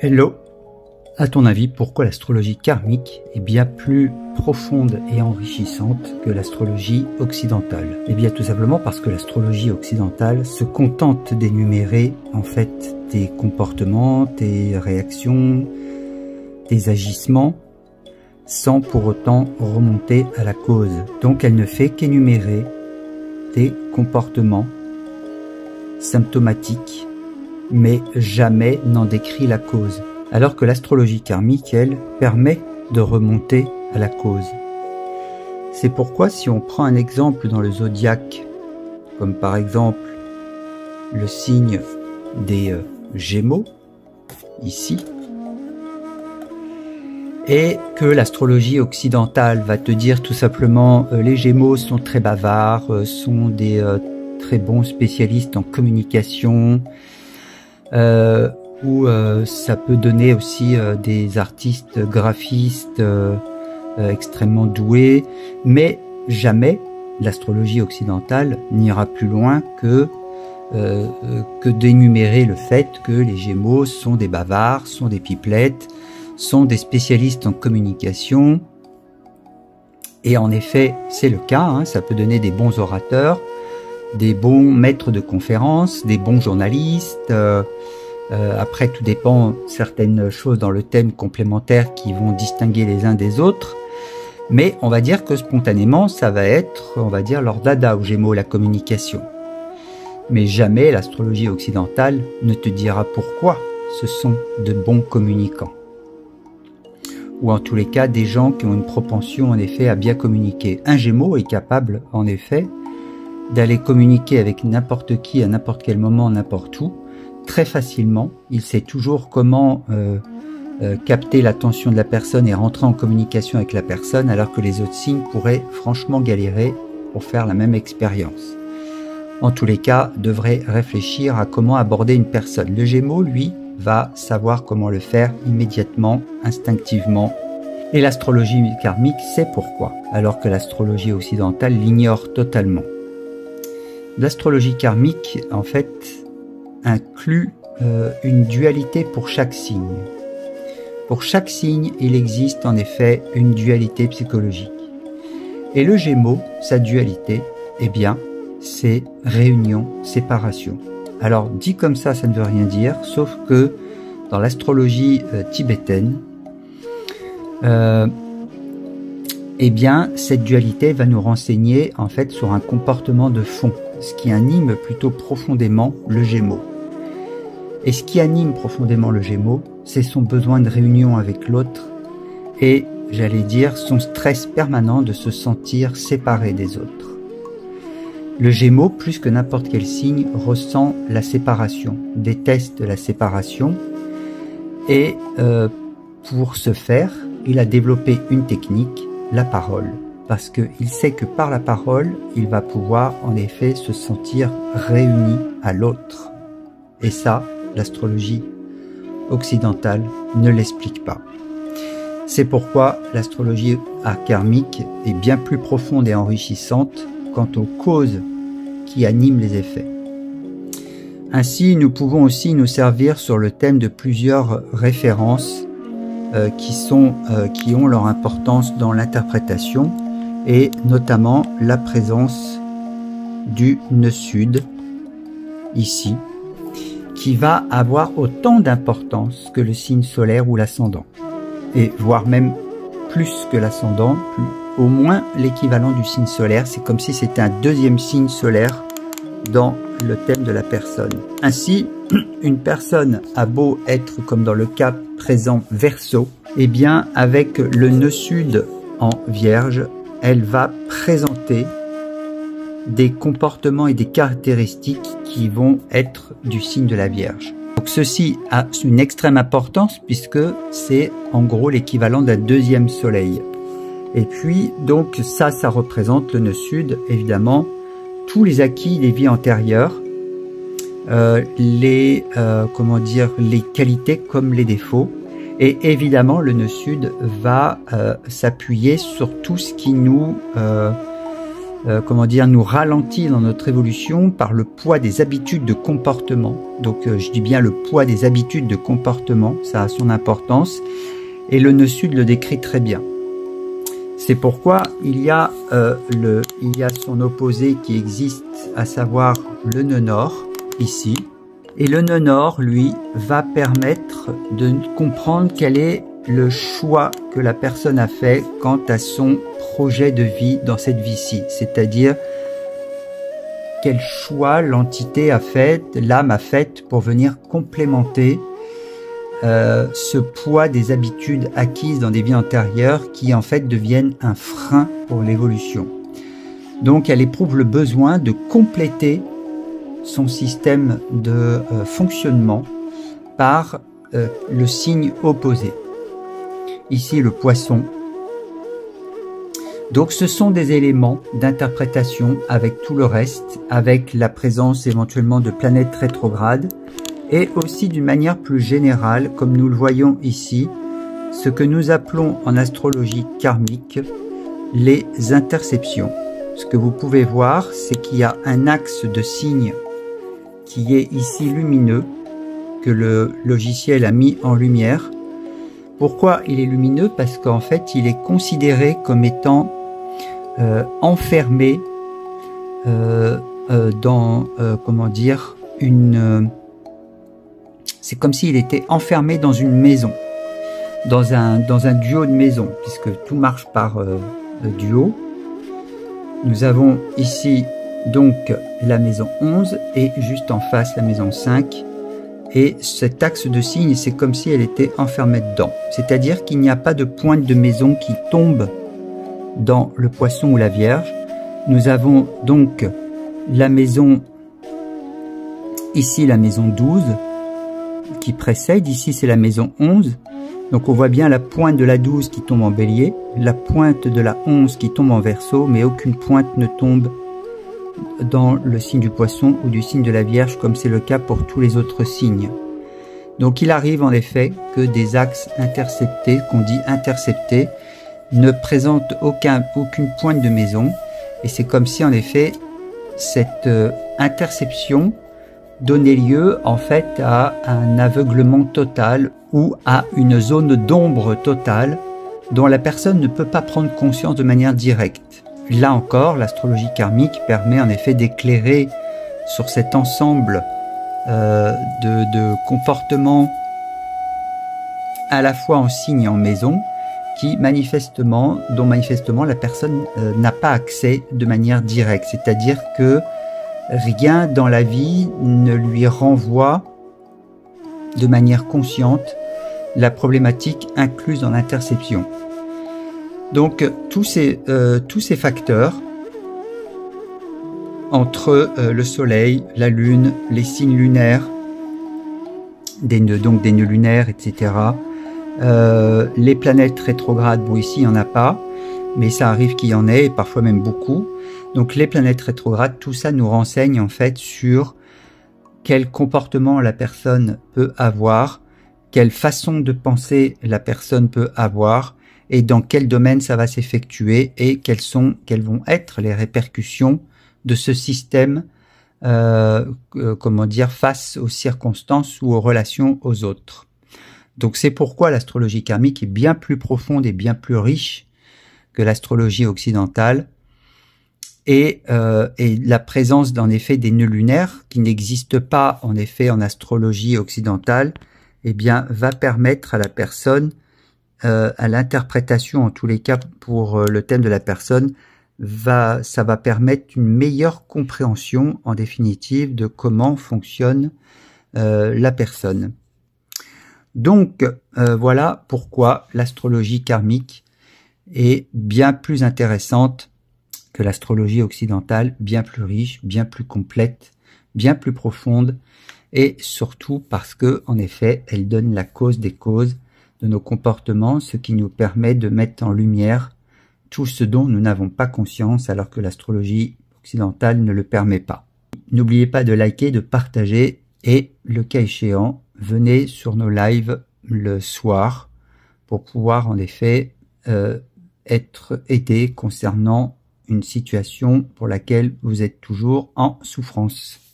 Hello. À ton avis, pourquoi l'astrologie karmique est bien plus profonde et enrichissante que l'astrologie occidentale? Eh bien tout simplement parce que l'astrologie occidentale se contente d'énumérer en fait tes comportements, tes réactions, tes agissements, sans pour autant remonter à la cause. Donc elle ne fait qu'énumérer tes comportements symptomatiques, mais jamais n'en décrit la cause. Alors que l'astrologie karmique, elle, permet de remonter à la cause. C'est pourquoi si on prend un exemple dans le zodiaque, comme par exemple le signe des Gémeaux, ici, et que l'astrologie occidentale va te dire tout simplement les Gémeaux sont très bavards, sont des très bons spécialistes en communication, ou ça peut donner aussi des artistes graphistes extrêmement doués, mais jamais l'astrologie occidentale n'ira plus loin que d'énumérer le fait que les Gémeaux sont des bavards, sont des pipelettes, sont des spécialistes en communication. Et en effet, c'est le cas, hein, ça peut donner des bons orateurs, des bons maîtres de conférences, des bons journalistes. Après, tout dépend certaines choses dans le thème complémentaires qui vont distinguer les uns des autres. Mais on va dire que spontanément, ça va être, on va dire, leur dada aux Gémeaux, la communication. Mais jamais l'astrologie occidentale ne te dira pourquoi ce sont de bons communicants. Ou en tous les cas, des gens qui ont une propension en effet à bien communiquer. Un Gémeaux est capable, en effet, d'aller communiquer avec n'importe qui, à n'importe quel moment, n'importe où, très facilement. Il sait toujours comment capter l'attention de la personne et rentrer en communication avec la personne, alors que les autres signes pourraient franchement galérer pour faire la même expérience. En tous les cas, devrait réfléchir à comment aborder une personne. Le Gémeaux, lui, va savoir comment le faire immédiatement, instinctivement. Et l'astrologie karmique sait pourquoi, alors que l'astrologie occidentale l'ignore totalement. L'astrologie karmique, en fait, inclut une dualité pour chaque signe. Pour chaque signe, il existe en effet une dualité psychologique. Et le Gémeaux, sa dualité, eh bien, c'est réunion, séparation. Alors, dit comme ça ne veut rien dire, sauf que dans l'astrologie tibétaine, eh bien, cette dualité va nous renseigner en fait sur un comportement de fond, ce qui anime plutôt profondément le Gémeaux. Et ce qui anime profondément le Gémeaux, c'est son besoin de réunion avec l'autre et, j'allais dire, son stress permanent de se sentir séparé des autres. Le Gémeaux, plus que n'importe quel signe, ressent la séparation, déteste la séparation et pour ce faire, il a développé une technique, la parole, parce qu'il sait que par la parole, il va pouvoir en effet se sentir réuni à l'autre. Et ça, l'astrologie occidentale ne l'explique pas. C'est pourquoi l'astrologie karmique est bien plus profonde et enrichissante quant aux causes qui animent les effets. Ainsi, nous pouvons aussi nous servir sur le thème de plusieurs références qui ont leur importance dans l'interprétation et notamment la présence du nœud sud, ici, qui va avoir autant d'importance que le signe solaire ou l'ascendant, et voire même plus que l'ascendant, au moins l'équivalent du signe solaire. C'est comme si c'était un deuxième signe solaire dans le thème de la personne. Ainsi, une personne a beau être, comme dans le cas présent, Verseau, eh bien, avec le nœud sud en Vierge, elle va présenter des comportements et des caractéristiques qui vont être du signe de la Vierge. Donc ceci a une extrême importance puisque c'est en gros l'équivalent d'un deuxième soleil. Et puis donc ça représente le nœud sud, évidemment, tous les acquis des vies antérieures, les qualités comme les défauts. Et évidemment, le nœud sud va s'appuyer sur tout ce qui nous comment dire, nous ralentit dans notre évolution par le poids des habitudes de comportement. Donc je dis bien le poids des habitudes de comportement, ça a son importance, et le nœud sud le décrit très bien. C'est pourquoi il y a son opposé qui existe, à savoir le nœud nord, ici. Et le nœud nord, lui, va permettre de comprendre quel est le choix que la personne a fait quant à son projet de vie dans cette vie-ci. C'est-à-dire, quel choix l'entité a fait, l'âme a fait pour venir complémenter ce poids des habitudes acquises dans des vies antérieures qui en fait deviennent un frein pour l'évolution. Donc elle éprouve le besoin de compléter son système de fonctionnement par le signe opposé. Ici le poisson. Donc ce sont des éléments d'interprétation avec tout le reste, avec la présence éventuellement de planètes rétrogrades, et aussi d'une manière plus générale, comme nous le voyons ici, ce que nous appelons en astrologie karmique les interceptions. Ce que vous pouvez voir, c'est qu'il y a un axe de signes qui est ici lumineux, que le logiciel a mis en lumière. Pourquoi il est lumineux? Parce qu'en fait, il est considéré comme étant enfermé dans, comment dire, c'est comme s'il était enfermé dans une maison, dans un duo de maisons, puisque tout marche par duo. Nous avons ici donc la maison 11 et juste en face la maison 5. Et cet axe de signes, c'est comme si elle était enfermée dedans. C'est-à-dire qu'il n'y a pas de pointe de maison qui tombe dans le poisson ou la vierge. Nous avons donc la maison, ici la maison 12, qui précède, ici c'est la maison 11, donc on voit bien la pointe de la 12 qui tombe en bélier, la pointe de la 11 qui tombe en verseau, mais aucune pointe ne tombe dans le signe du poisson ou du signe de la vierge comme c'est le cas pour tous les autres signes. Donc il arrive en effet que des axes interceptés, qu'on dit interceptés, ne présentent aucune pointe de maison, et c'est comme si en effet cette interception donner lieu en fait à un aveuglement total ou à une zone d'ombre totale dont la personne ne peut pas prendre conscience de manière directe. Là encore, l'astrologie karmique permet en effet d'éclairer sur cet ensemble de comportements à la fois en signe et en maison dont manifestement la personne n'a pas accès de manière directe, c'est-à-dire que rien dans la vie ne lui renvoie de manière consciente la problématique incluse dans l'interception. Donc tous ces facteurs entre le soleil, la lune, les signes lunaires, des nœuds lunaires, etc. Les planètes rétrogrades, bon ici il n'y en a pas, mais ça arrive qu'il y en ait, et parfois même beaucoup. Donc les planètes rétrogrades, tout ça nous renseigne en fait sur quel comportement la personne peut avoir, quelle façon de penser la personne peut avoir, et dans quel domaine ça va s'effectuer, et quelles vont être les répercussions de ce système, comment dire, face aux circonstances ou aux relations aux autres. Donc c'est pourquoi l'astrologie karmique est bien plus profonde et bien plus riche que l'astrologie occidentale, et la présence en effet des nœuds lunaires qui n'existent pas en effet en astrologie occidentale, eh bien va permettre à la personne, à l'interprétation en tous les cas pour le thème de la personne, ça va permettre une meilleure compréhension en définitive de comment fonctionne la personne. Donc voilà pourquoi l'astrologie karmique est bien plus intéressante que l'astrologie occidentale, bien plus riche, bien plus complète, bien plus profonde, et surtout parce que, en effet, elle donne la cause des causes de nos comportements, ce qui nous permet de mettre en lumière tout ce dont nous n'avons pas conscience, alors que l'astrologie occidentale ne le permet pas. N'oubliez pas de liker, de partager, et le cas échéant, venez sur nos lives le soir pour pouvoir en effet être aidé concernant une situation pour laquelle vous êtes toujours en souffrance.